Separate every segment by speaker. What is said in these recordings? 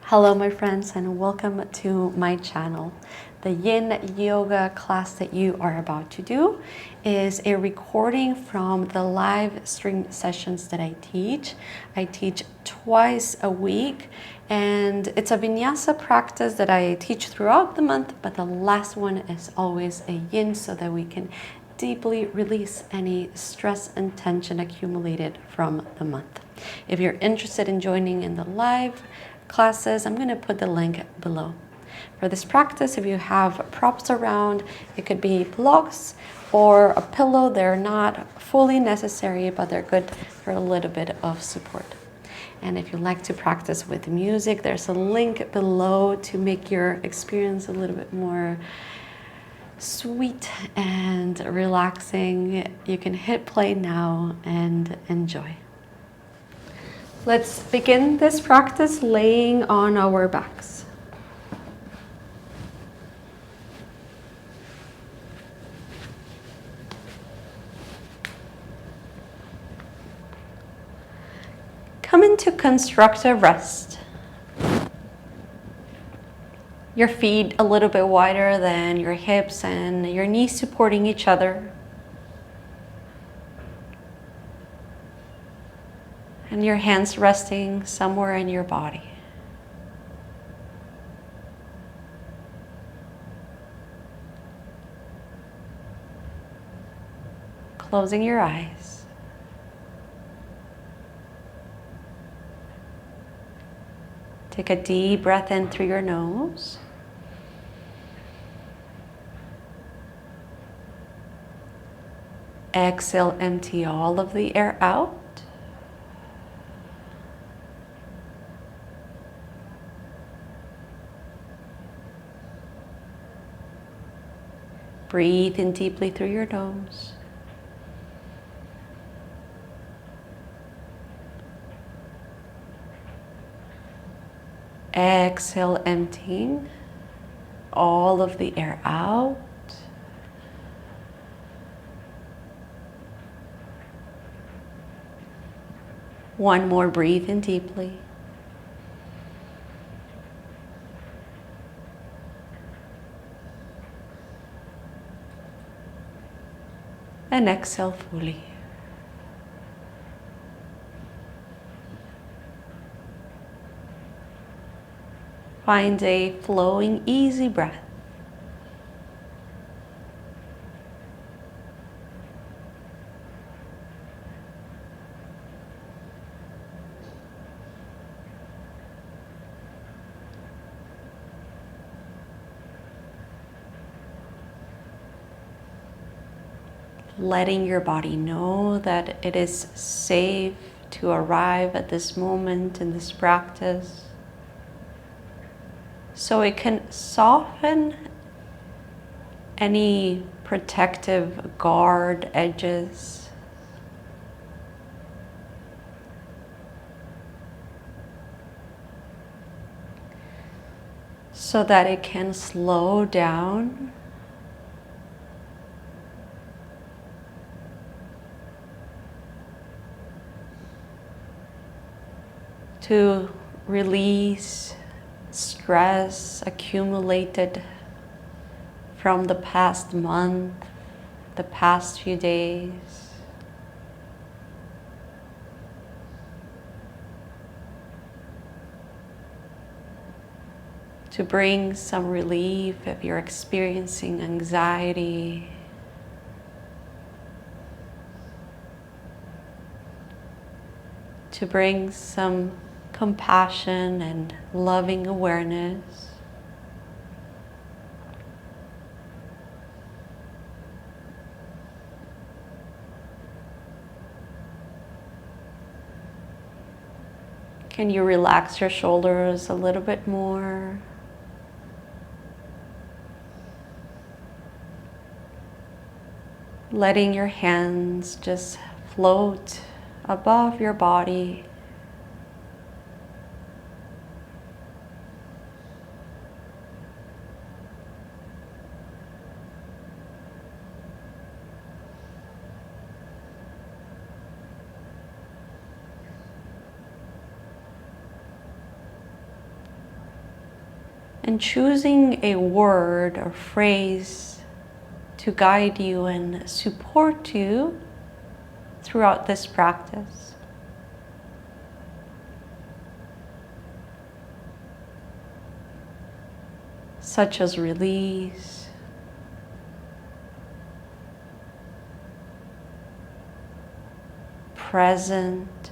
Speaker 1: Hello my friends and welcome to my channel. The Yin Yoga class that you are about to do is a recording from the live stream sessions that I teach. I teach twice a week and it's a vinyasa practice that I teach throughout the month, but the last one is always a Yin so that we can deeply release any stress and tension accumulated from the month. If you're interested in joining in the live classes, I'm going to put the link below. For this practice, if you have props around, it could be blocks or a pillow. They're not fully necessary, but they're good for a little bit of support. And if you like to practice with music, there's a link below to make your experience a little bit more sweet and relaxing. You can hit play now and enjoy. Let's begin this practice laying on our backs. Come into constructive rest. Your feet a little bit wider than your hips and your knees supporting each other. And your hands resting somewhere in your body. Closing your eyes. Take a deep breath in through your nose. Exhale, empty all of the air out. Breathe in deeply through your nose. Exhale, emptying all of the air out. One more, breathe in deeply. And exhale fully. Find a flowing, easy breath. Letting your body know that it is safe to arrive at this moment in this practice, so it can soften any protective guard edges. So that it can slow down to release stress accumulated from the past month, the past few days. To bring some relief if you're experiencing anxiety. To bring some compassion and loving awareness. Can you relax your shoulders a little bit more? Letting your hands just float above your body. and choosing a word or phrase to guide you and support you throughout this practice. Such as release, present,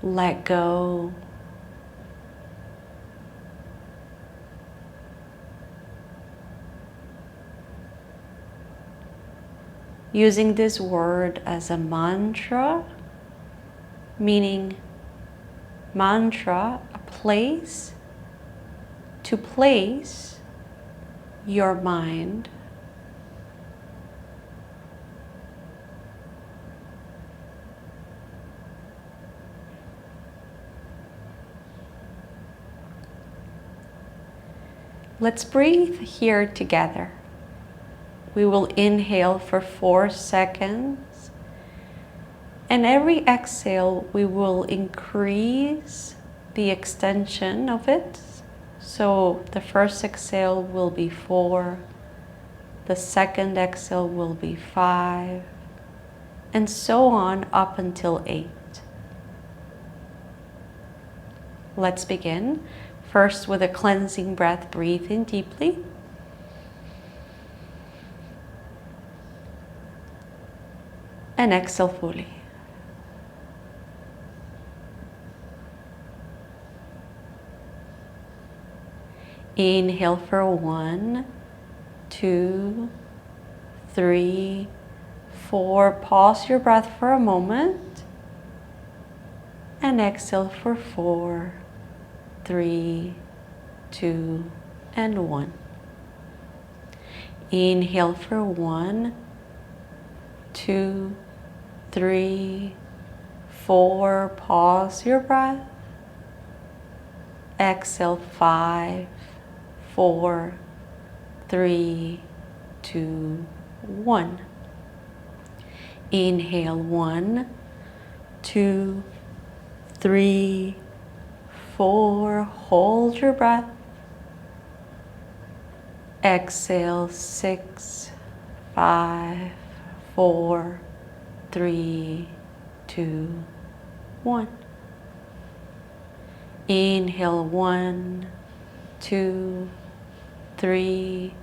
Speaker 1: let go, using this word as a mantra, meaning mantra, a place to place your mind. Let's breathe here together. We will inhale for 4 seconds, and every exhale we will increase the extension of it. So the first exhale will be 4, the second exhale will be 5, and so on up until 8. Let's begin. First with a cleansing breath, breathe in deeply. And exhale fully. Inhale for 1, 2, 3, 4. Pause your breath for a moment. And exhale for 4, 3, 2, and 1. Inhale for 1, 2, 3, 4. Pause your breath. Exhale 5, 4, 3, 2, 1. Inhale 1, 2, 3, 4. Hold your breath. Exhale 6, 5, 4, 3, 2, 1. Inhale 1, 2, 3,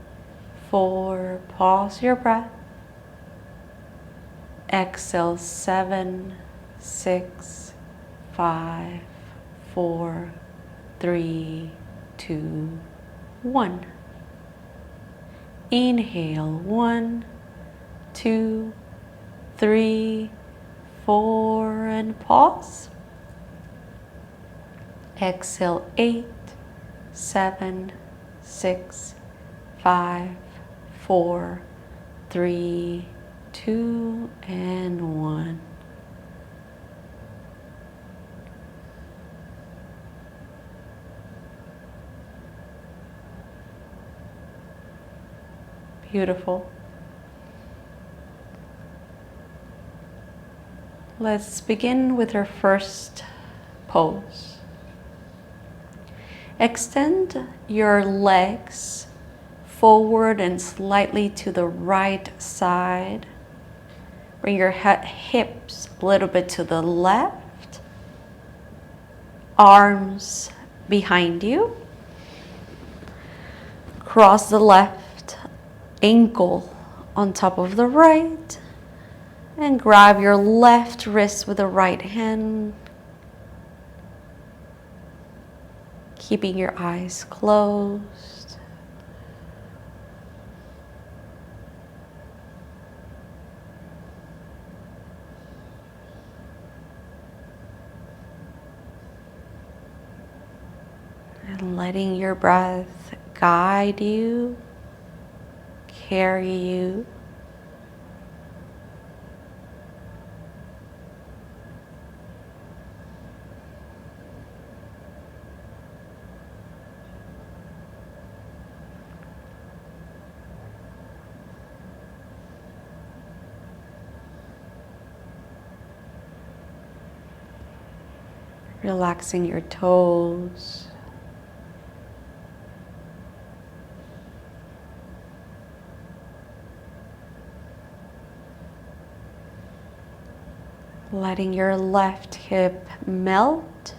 Speaker 1: 4. Pause your breath. Exhale 7, 6, 5, 4, 3, 2, 1. Inhale 1, 2, 3, 4, and pause. Exhale 8, 7, 6, 5, 4, 3, 2, and 1. Beautiful. Let's begin with our first pose. Extend your legs forward and slightly to the right side. Bring your hips a little bit to the left. Arms behind you. Cross the left ankle on top of the right. And grab your left wrist with the right hand. Keeping your eyes closed. And letting your breath guide you, carry you. Relaxing your toes. Letting your left hip melt.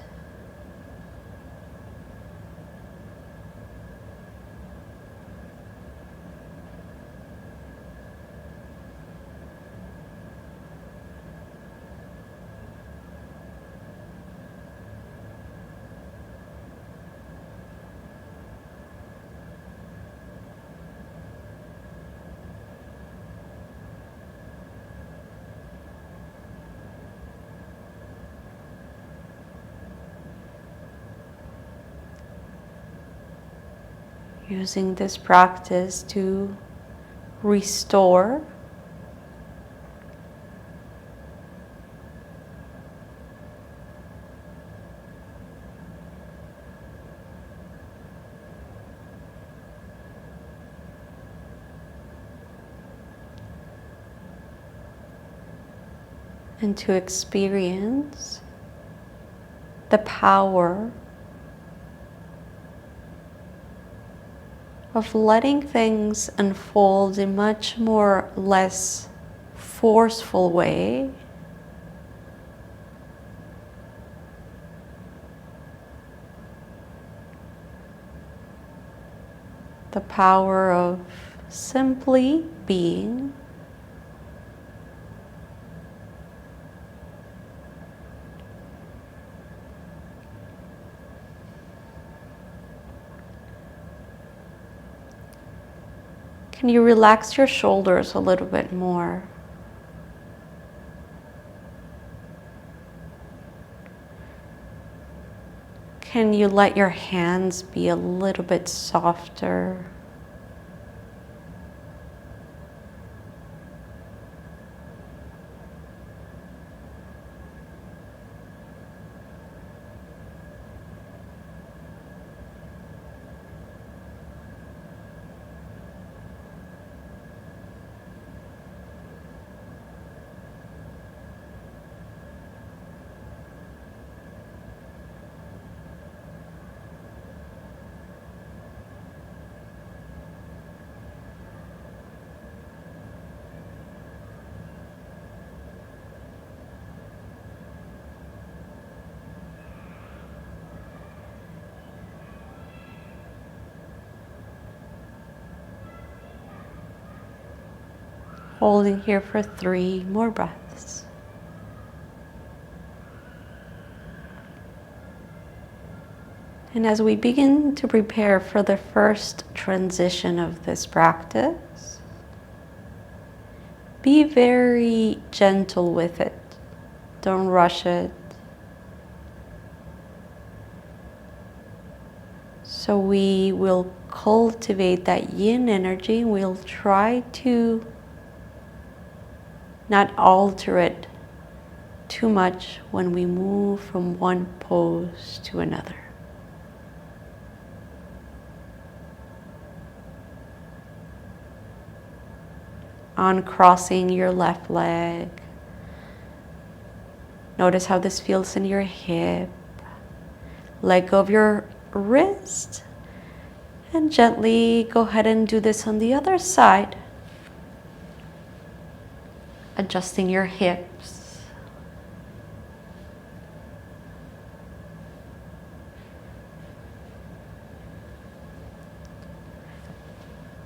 Speaker 1: Using this practice to restore and to experience the power of letting things unfold in much more less forceful way. The power of simply being. Can you relax your shoulders a little bit more? Can you let your hands be a little bit softer? Holding here for 3 more breaths. And as we begin to prepare for the first transition of this practice, be very gentle with it. Don't rush it. So we will cultivate that yin energy. We'll try to not alter it too much when we move from one pose to another. Uncrossing your left leg. Notice how this feels in your hip. Let go of your wrist and gently go ahead and do this on the other side. Adjusting your hips.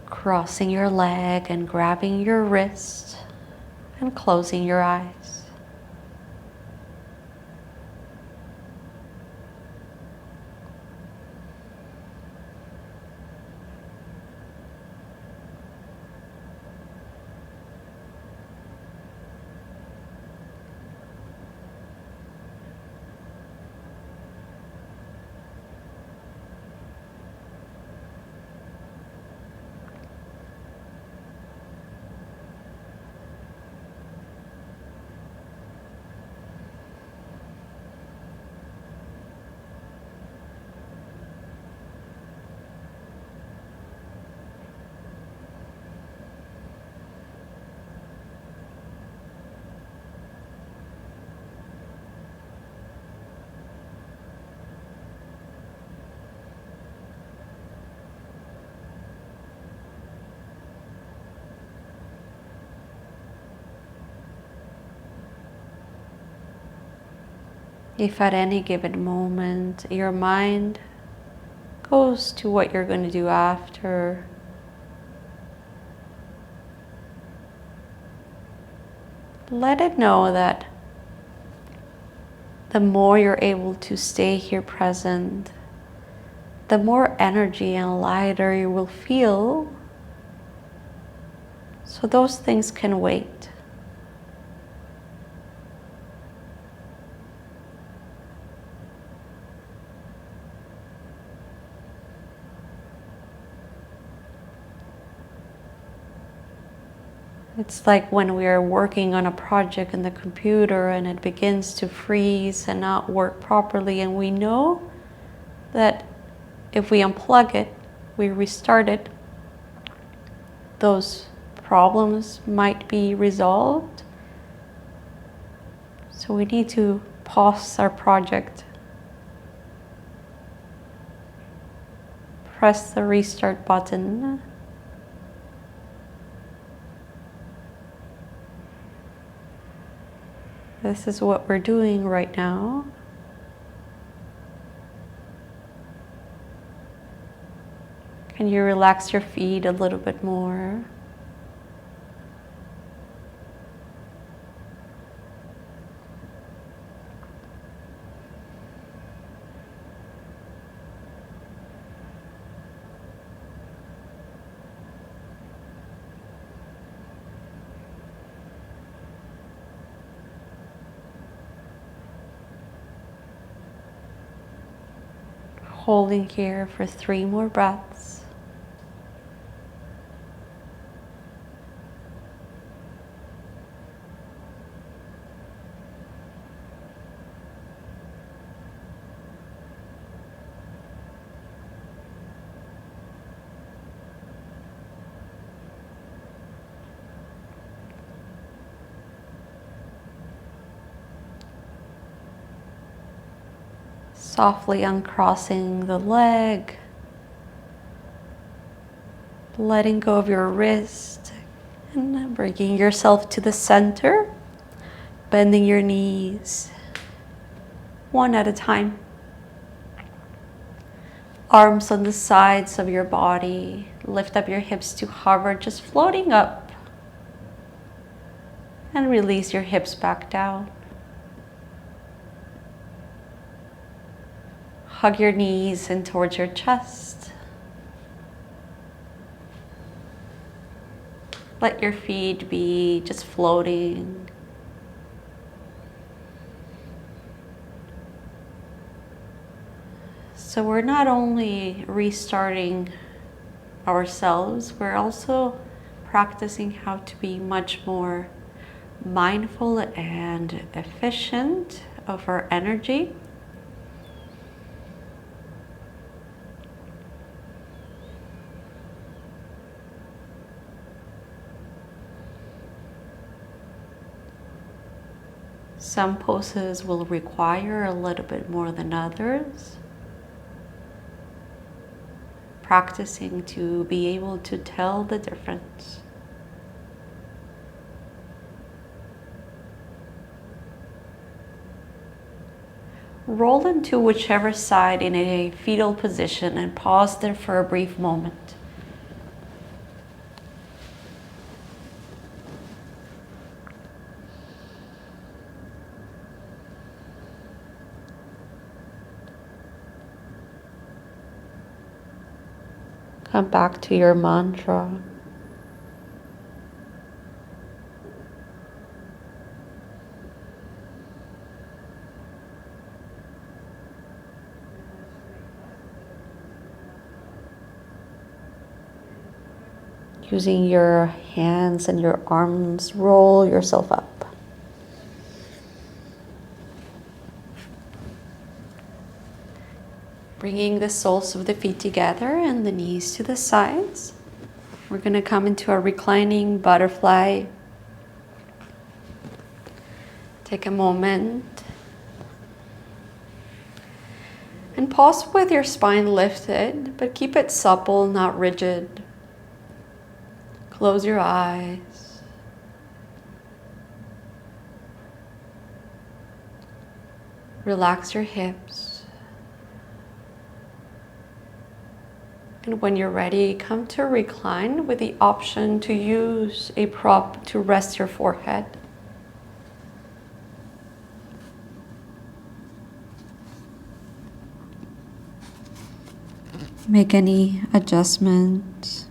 Speaker 1: Crossing your leg and grabbing your wrist and closing your eyes. If at any given moment your mind goes to what you're going to do after, let it know that the more you're able to stay here present, the more energy and lighter you will feel. So those things can wait. It's like when we are working on a project in the computer and it begins to freeze and not work properly, and we know that if we unplug it, we restart it, those problems might be resolved. So we need to pause our project, press the restart button, this is what we're doing right now. Can you relax your feet a little bit more? Holding here for 3 more breaths. Softly uncrossing the leg, letting go of your wrist, and bringing yourself to the center, bending your knees, one at a time. Arms on the sides of your body, lift up your hips to hover, just floating up, and release your hips back down. Hug your knees in towards your chest. Let your feet be just floating. So we're not only restarting ourselves, we're also practicing how to be much more mindful and efficient of our energy. Some poses will require a little bit more than others. Practicing to be able to tell the difference. Roll into whichever side in a fetal position and pause there for a brief moment. Come back to your mantra. Using your hands and your arms, roll yourself up. Bringing the soles of the feet together and the knees to the sides. We're going to come into a reclining butterfly. Take a moment. And pause with your spine lifted, but keep it supple, not rigid. Close your eyes. Relax your hips. And when you're ready, come to recline with the option to use a prop to rest your forehead. Make any adjustments.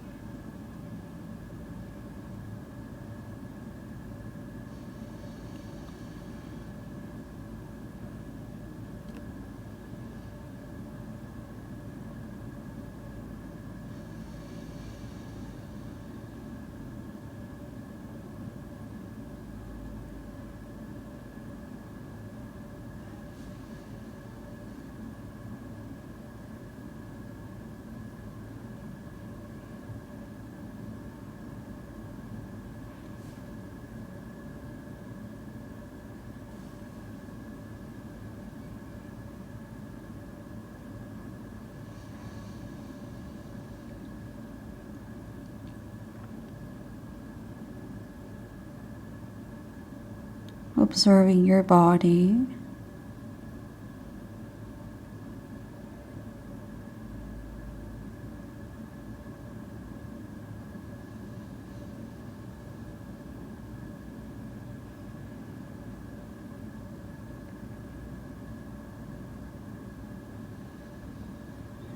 Speaker 1: Observing your body.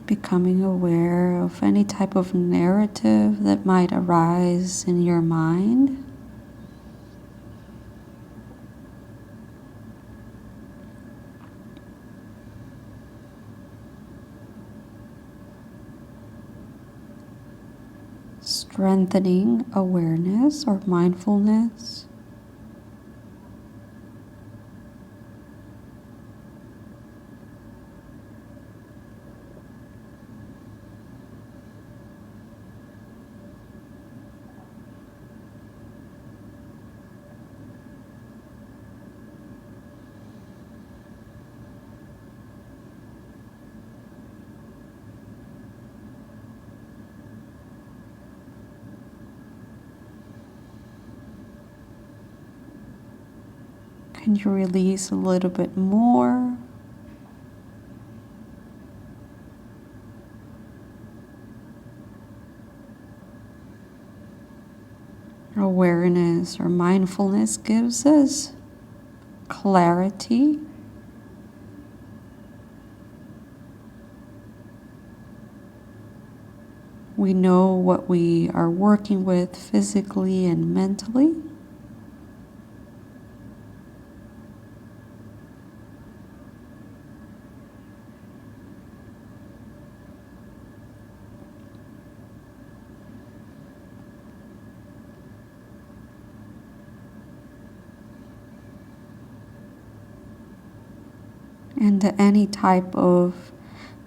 Speaker 1: Becoming aware of any type of narrative that might arise in your mind. Strengthening awareness or mindfulness. Can you release a little bit more? Awareness or mindfulness gives us clarity. We know what we are working with physically and mentally. And any type of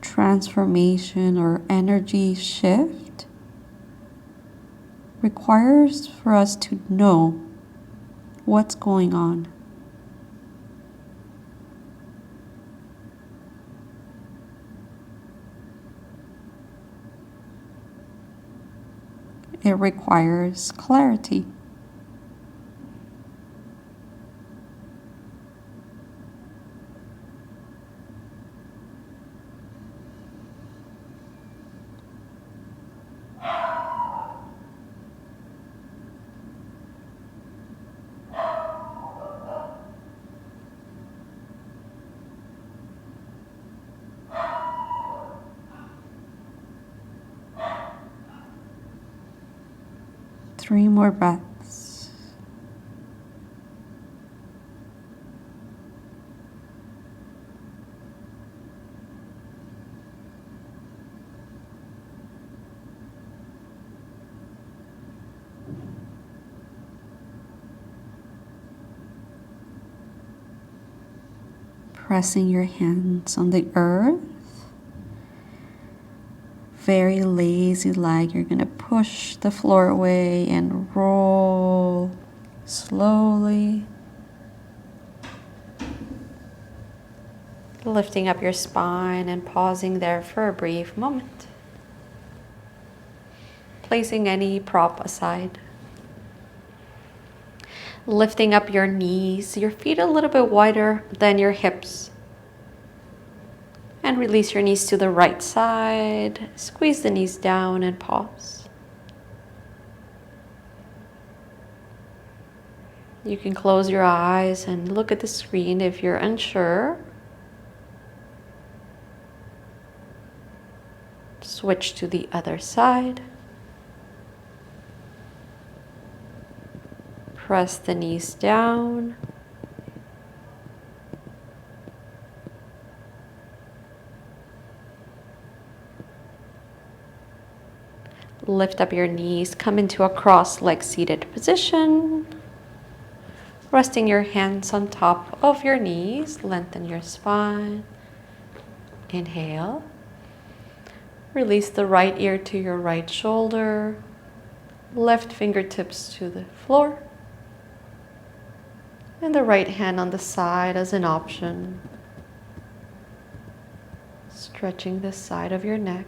Speaker 1: transformation or energy shift requires for us to know what's going on. It requires clarity. Three more breaths. Pressing your hands on the earth. Very lazy like you're going to push the floor away and roll slowly. Lifting up your spine and pausing there for a brief moment. Placing any prop aside. Lifting up your knees, your feet a little bit wider than your hips. And release your knees to the right side. Squeeze the knees down and pause. You can close your eyes and look at the screen if you're unsure. Switch to the other side. Press the knees down. Lift up your knees, come into a cross-legged seated position. Resting your hands on top of your knees, lengthen your spine. Inhale. Release the right ear to your right shoulder. Left fingertips to the floor. And the right hand on the side as an option. Stretching the side of your neck.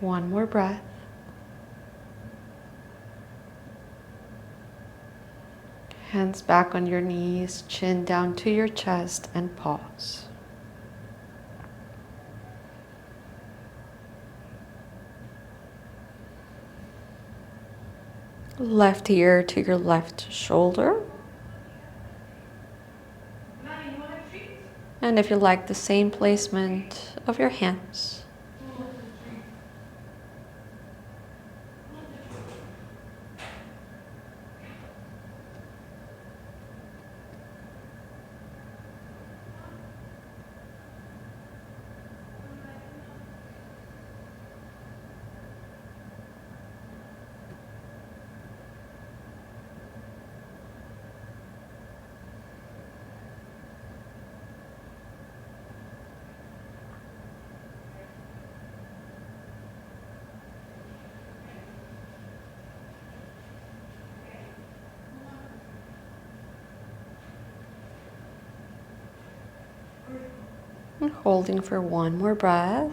Speaker 1: One more breath. Hands back on your knees, chin down to your chest, and pause. Left ear to your left shoulder. And if you like, the same placement of your hands. And holding for one more breath.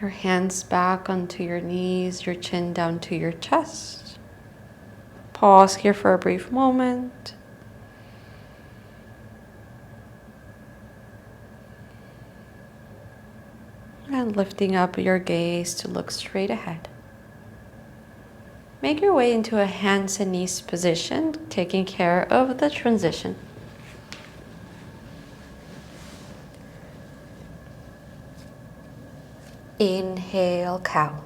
Speaker 1: Your hands back onto your knees, your chin down to your chest. Pause here for a brief moment. And lifting up your gaze to look straight ahead. Make your way into a hands and knees position, taking care of the transition. Inhale, cow.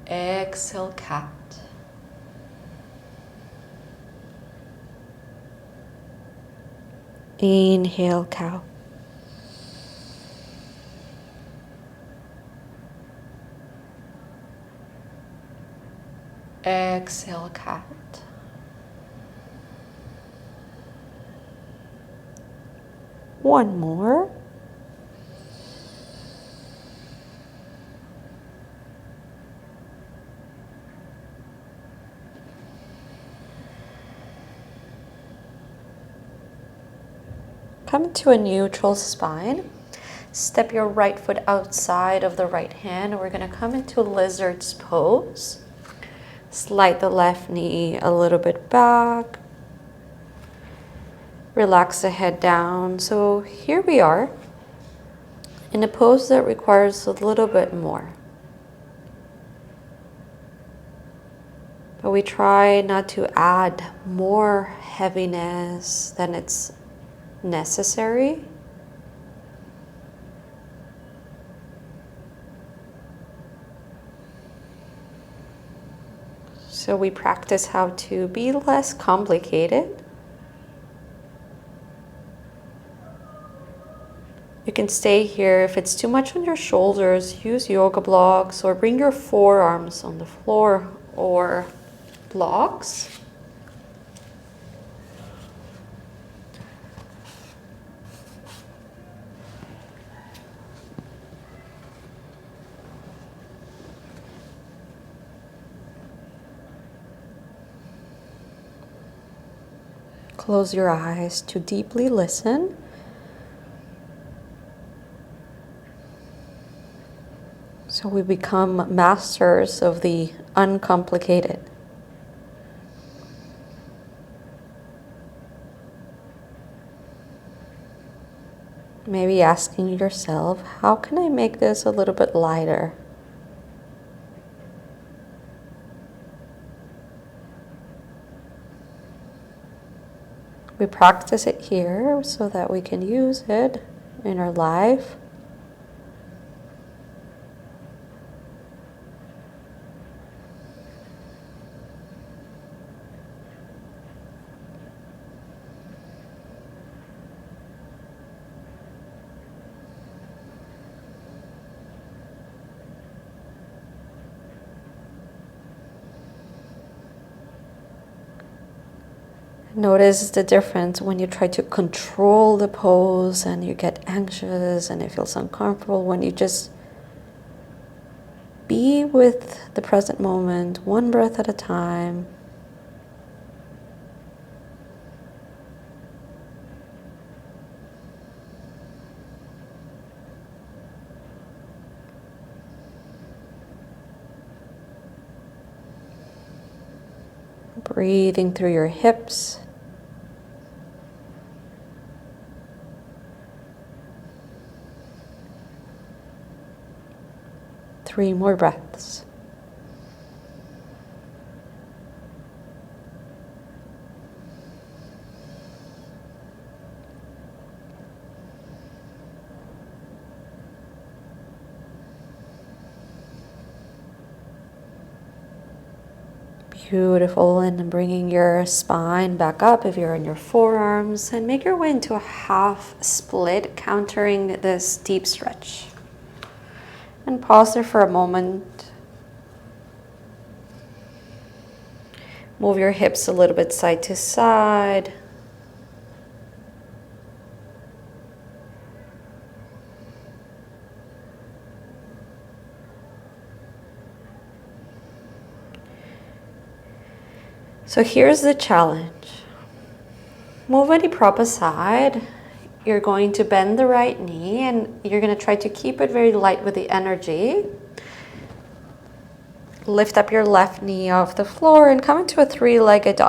Speaker 1: Exhale, cat. Inhale, cow. Exhale, cat. One more. Come to a neutral spine. Step your right foot outside of the right hand. We're going to come into lizard's pose. Slide the left knee a little bit back. Relax the head down. So here we are in a pose that requires a little bit more. But we try not to add more heaviness than it's necessary. So we practice how to be less complicated. can stay here. If it's too much on your shoulders, use yoga blocks or bring your forearms on the floor or blocks. Close your eyes to deeply listen. So we become masters of the uncomplicated. Maybe asking yourself, how can I make this a little bit lighter? We practice it here so that we can use it in our life. Notice the difference when you try to control the pose and you get anxious and it feels uncomfortable, when you just be with the present moment, one breath at a time. Breathing through your hips. Three more breaths. Beautiful, and bringing your spine back up if you're in your forearms, and make your way into a half split, countering this deep stretch. And pause there for a moment. Move your hips a little bit side to side. So here's the challenge. Move any prop aside. You're going to bend the right knee and you're going to try to keep it very light with the energy. Lift up your left knee off the floor and come into a three-legged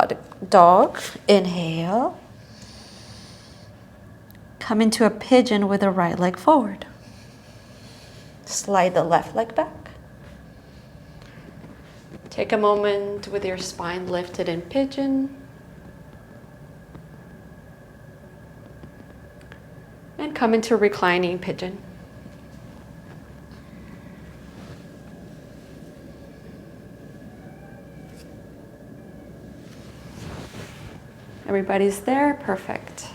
Speaker 1: dog. Inhale. Come into a pigeon with the right leg forward. Slide the left leg back. Take a moment with your spine lifted in pigeon. And come into reclining pigeon. Everybody's there? Perfect.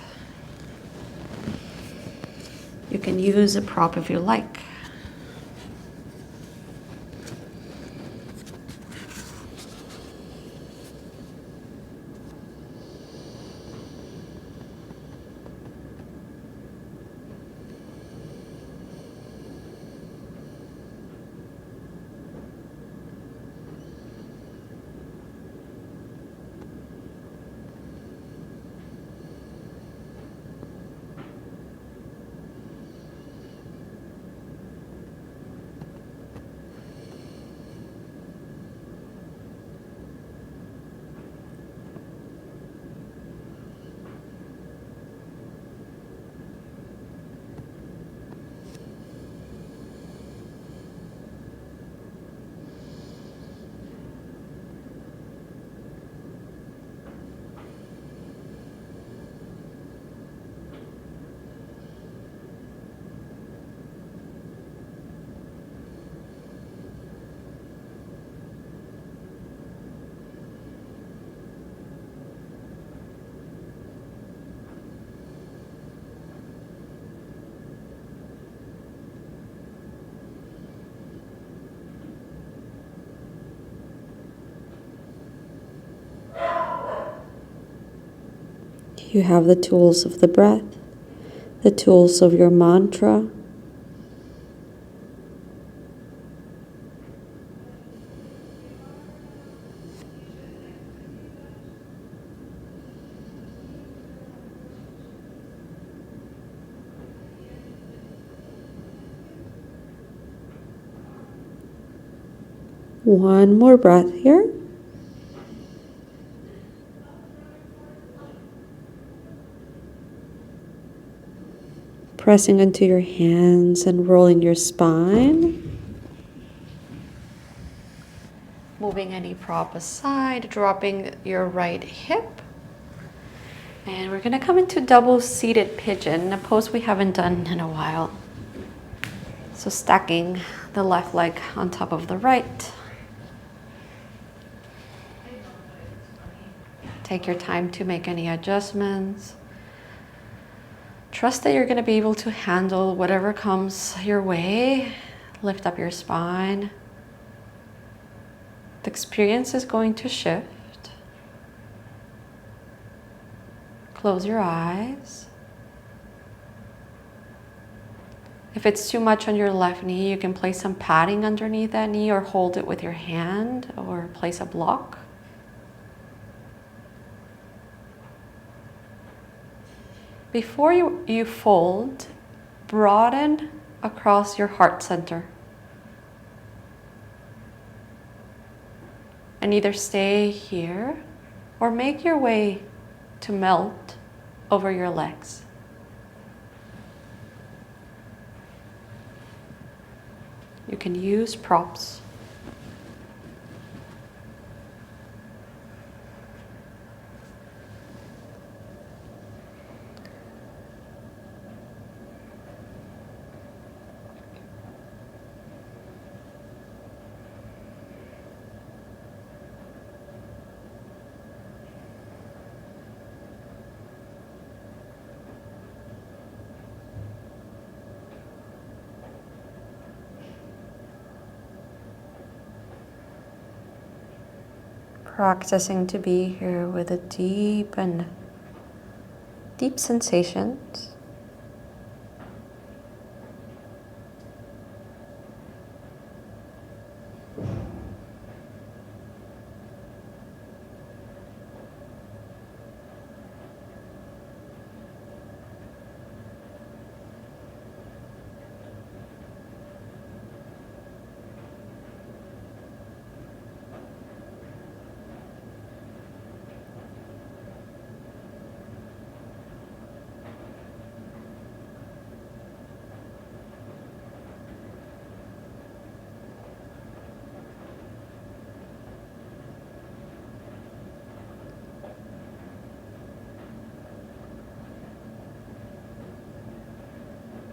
Speaker 1: You can use a prop if you like. You have the tools of the breath, the tools of your mantra. One more breath here. Pressing into your hands and rolling your spine. Moving any prop aside, dropping your right hip. And we're going to come into double seated pigeon, a pose we haven't done in a while. So stacking the left leg on top of the right. Take your time to make any adjustments. Trust that you're going to be able to handle whatever comes your way. Lift up your spine. The experience is going to shift. Close your eyes. If it's too much on your left knee, you can place some padding underneath that knee or hold it with your hand or place a block. Before you fold, broaden across your heart center. And either stay here or make your way to melt over your legs. You can use props. Practicing to be here with a deep sensations.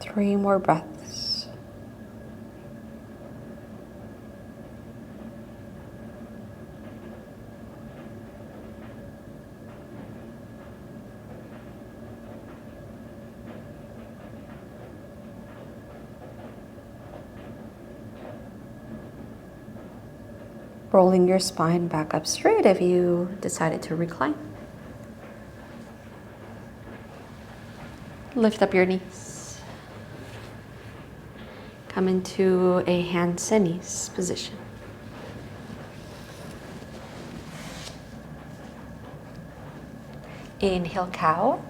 Speaker 1: Three more breaths. Rolling your spine back up straight if you decided to recline. Lift up your knees. Come into a hands and knees position. Inhale, cow.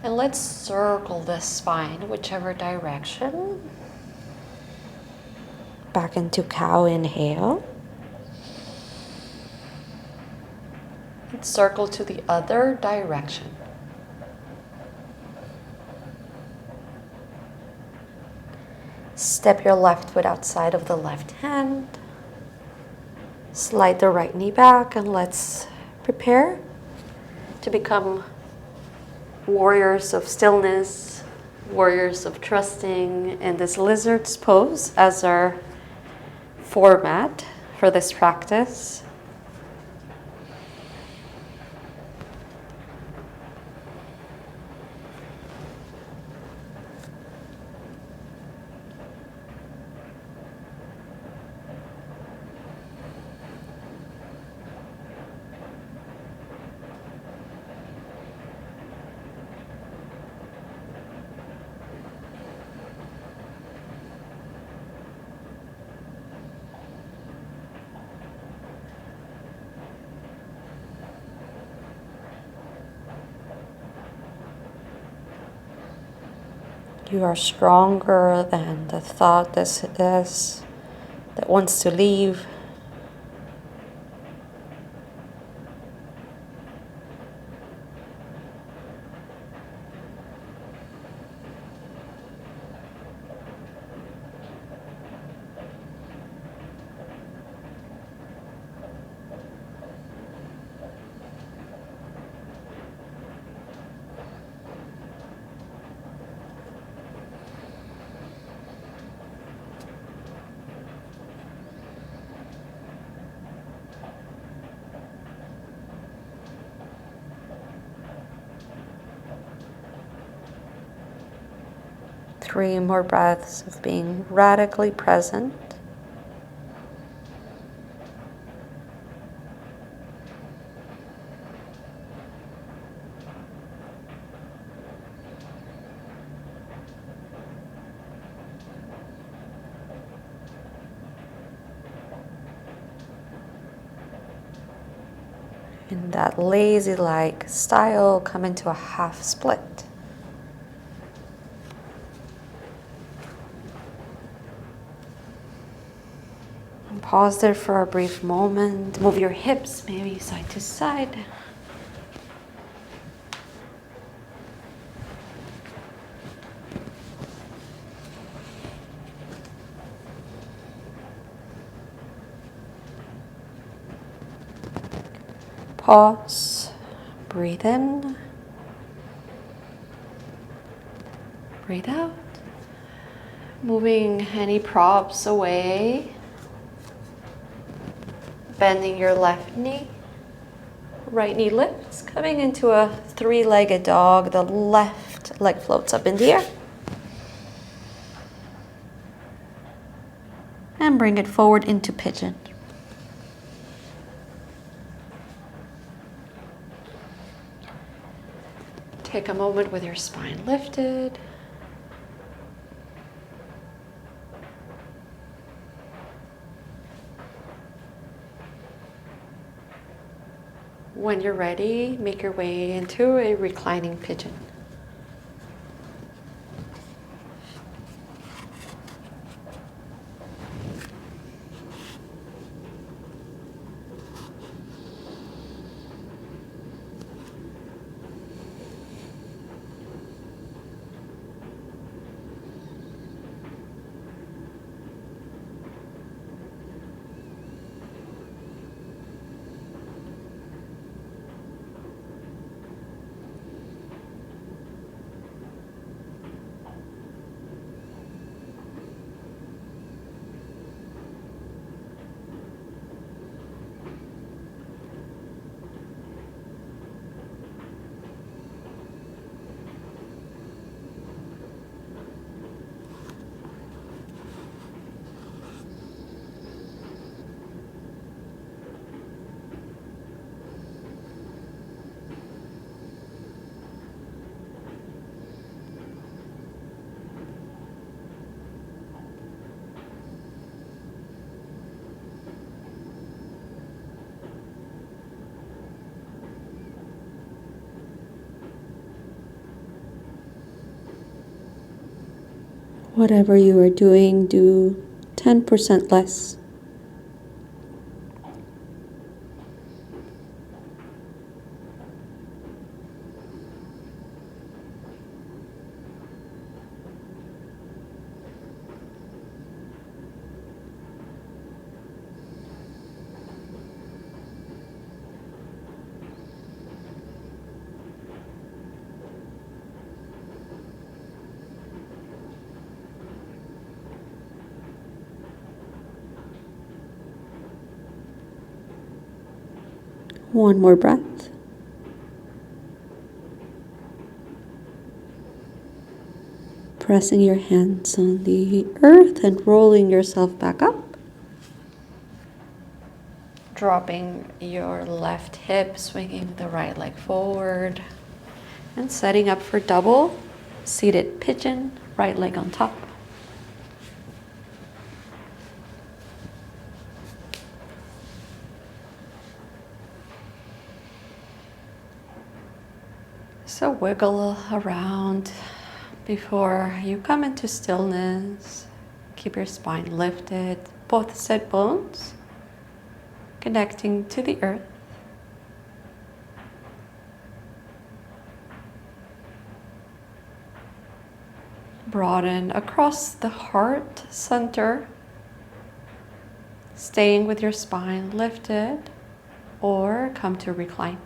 Speaker 1: And let's circle the spine whichever direction. Back into cow, inhale. And circle to the other direction. Step your left foot outside of the left hand. Slide the right knee back and let's prepare to become warriors of stillness, warriors of trusting in this lizard's pose as our format for this practice. You are stronger than the thought that wants to leave. Three more breaths of being radically present. In that lazy-like style, come into a half split. And pause there for a brief moment. Move your hips maybe side to side. Pause, breathe in, breathe out, moving any props away, bending your left knee, right knee lifts, coming into a three-legged dog, the left leg floats up in the air, and bring it forward into pigeon. Take a moment with your spine lifted. When you're ready, make your way into a reclining pigeon. Whatever you are doing, do 10% less. One more breath. Pressing your hands on the earth and rolling yourself back up. Dropping your left hip, swinging the right leg forward. And setting up for double, seated pigeon, right leg on top. So wiggle around, Before you come into stillness, keep your spine lifted, both sit bones connecting to the earth. Broaden across the heart center, staying with your spine lifted, or come to recline.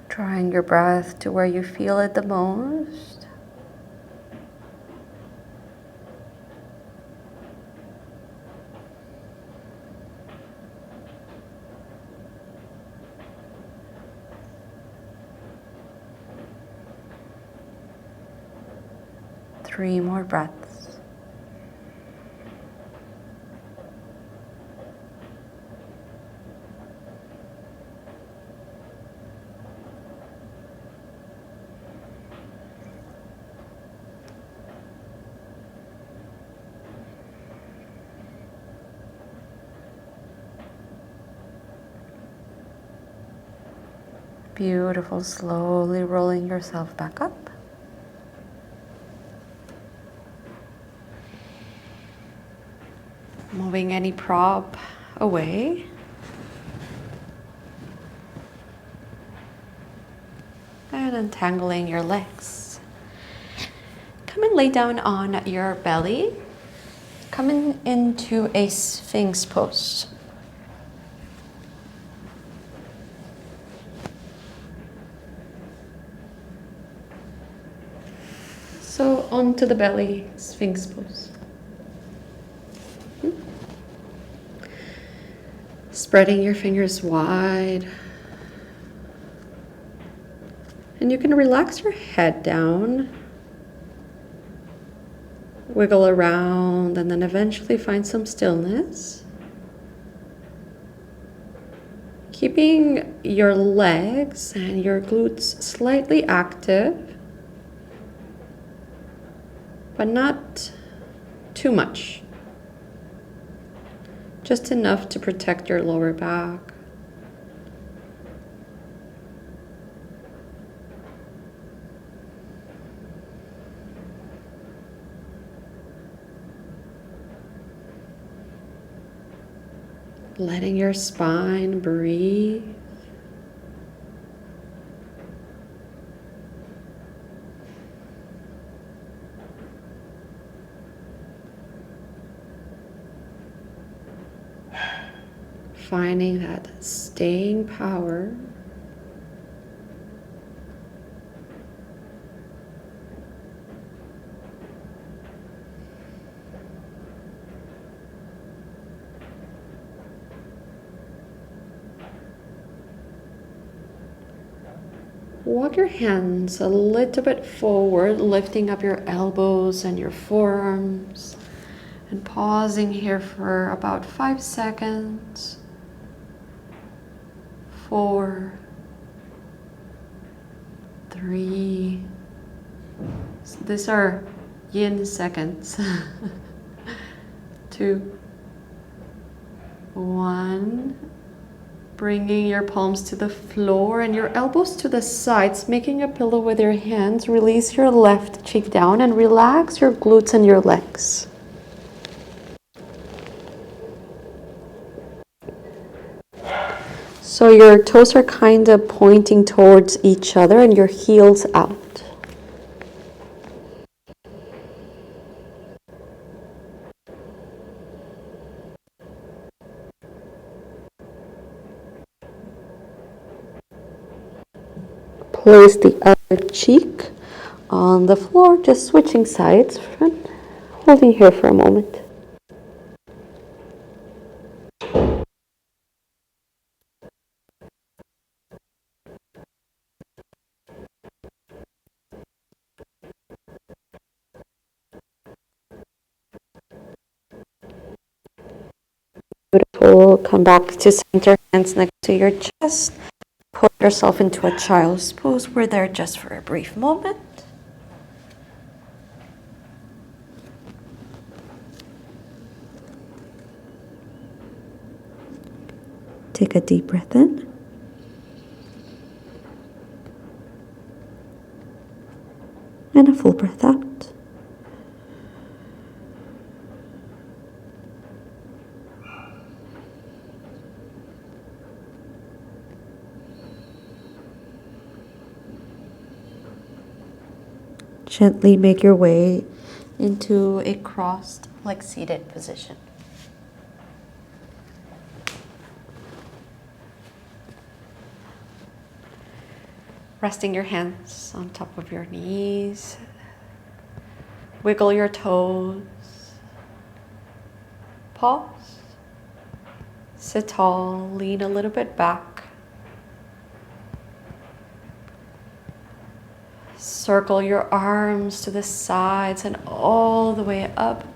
Speaker 1: Drawing your breath to where you feel it the most. Three more breaths. Beautiful. Slowly rolling yourself back up. Moving any prop away. And untangling your legs. Come and lay down on your belly. Coming into a Sphinx pose. So onto the belly, Sphinx pose. Spreading your fingers wide. And you can relax your head down. Wiggle around and then eventually find some stillness. Keeping your legs and your glutes slightly active, but not too much. Just enough to protect your lower back. Letting your spine breathe. Finding that staying power. Walk your hands a little bit forward, lifting up your elbows and your forearms, and pausing here for about 5 seconds. 4, 3, so these are yin seconds. 2, 1, Bringing your palms to the floor and your elbows to the sides, making a pillow with your hands. Release your left cheek down and relax your glutes and your legs. So your toes are kind of pointing towards each other and your heels out. Place the other cheek on the floor, just switching sides, holding here for a moment. Beautiful. Come back to center, hands next to your chest. Put yourself into a child's pose. We're there just for a brief moment. Take a deep breath in. And a full breath out. Gently make your way into a crossed, like seated position. Resting your hands on top of your knees. Wiggle your toes. Pause. Sit tall, lean a little bit back. Circle your arms to the sides and all the way up.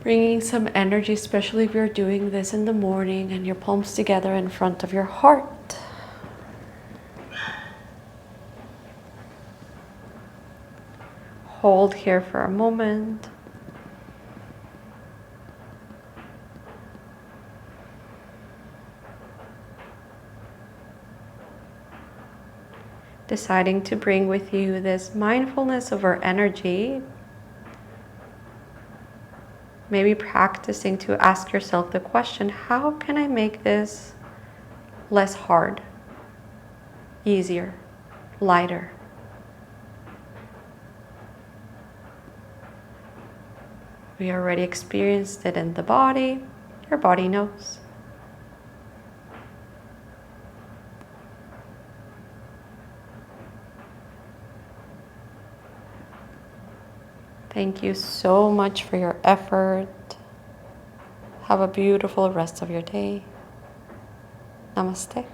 Speaker 1: Bringing some energy, especially if you're doing this in the morning, and your palms together in front of your heart. Hold here for a moment. Deciding to bring with you this mindfulness of our energy. Maybe practicing to ask yourself the question, how can I make this less hard, easier, lighter? We already experienced it in the body. Your body knows. Thank you so much for your effort. Have a beautiful rest of your day. Namaste.